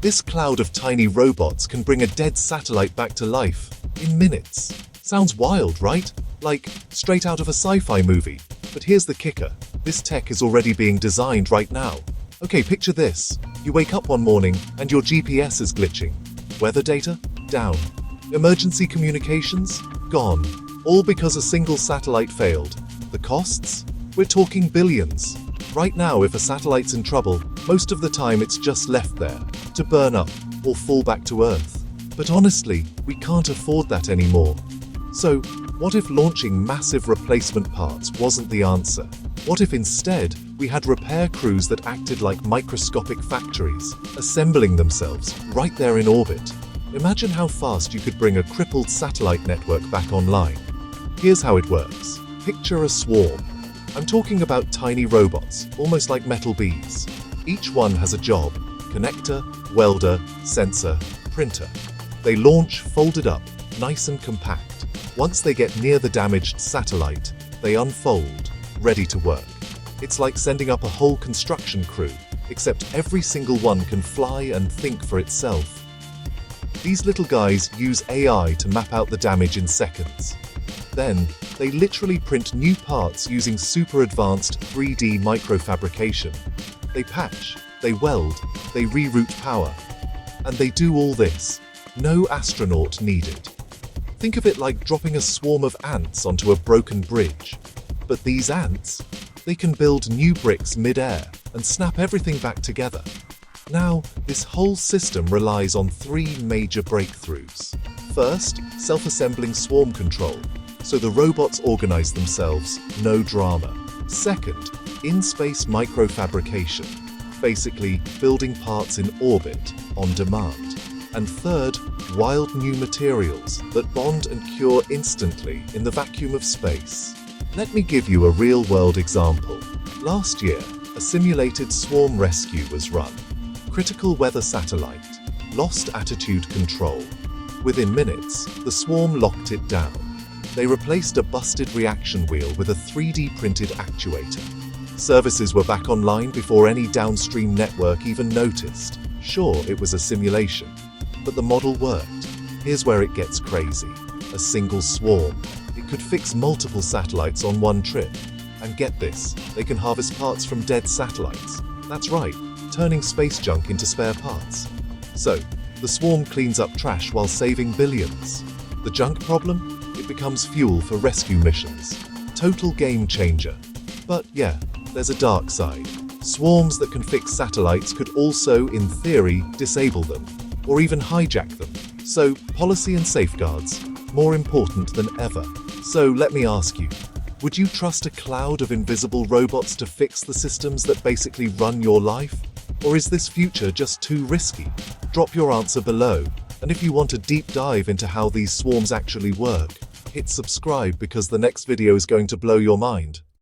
This cloud of tiny robots can bring a dead satellite back to life in minutes. Sounds wild, right? Like straight out of a sci-fi movie. But here's the kicker. This tech is already being designed right now. Okay, picture this. You wake up one morning and your GPS is glitching. Weather data? Down. Emergency communications? Gone. All because a single satellite failed. The costs? We're talking billions. Right now, if a satellite's in trouble, most of the time it's just left there to burn up or fall back to Earth. But honestly, we can't afford that anymore. So, what if launching massive replacement parts wasn't the answer? What if instead we had repair crews that acted like microscopic factories, assembling themselves right there in orbit? Imagine how fast you could bring a crippled satellite network back online. Here's how it works. Picture a swarm. I'm talking about tiny robots, almost like metal bees. Each one has a job: connector, welder, sensor, printer. They launch folded up, nice and compact. Once they get near the damaged satellite, they unfold, ready to work. It's like sending up a whole construction crew, except every single one can fly and think for itself. These little guys use AI to map out the damage in seconds. Then, they literally print new parts using super advanced 3D microfabrication. They patch, they weld, they reroute power. And they do all this. No astronaut needed. Think of it like dropping a swarm of ants onto a broken bridge. But these ants, they can build new bricks mid-air and snap everything back together. Now, this whole system relies on three major breakthroughs. First, self-assembling swarm control, so the robots organize themselves, no drama. Second, in-space microfabrication, basically building parts in orbit, on demand. And third, wild new materials that bond and cure instantly in the vacuum of space. Let me give you a real-world example. Last year, a simulated swarm rescue was run. Critical weather satellite, lost attitude control. Within minutes, the swarm locked it down. They replaced a busted reaction wheel with a 3D printed actuator. Services were back online before any downstream network even noticed. Sure, it was a simulation, but the model worked. Here's where it gets crazy. A single swarm. It could fix multiple satellites on one trip. And get this, they can harvest parts from dead satellites. That's right, turning space junk into spare parts. So, the swarm cleans up trash while saving billions. The junk problem? It becomes fuel for rescue missions. Total game changer. But yeah, there's a dark side. Swarms that can fix satellites could also, in theory, disable them, or even hijack them. So, policy and safeguards, more important than ever. So let me ask you, would you trust a cloud of invisible robots to fix the systems that basically run your life? Or is this future just too risky? Drop your answer below. And if you want a deep dive into how these swarms actually work, hit subscribe because the next video is going to blow your mind.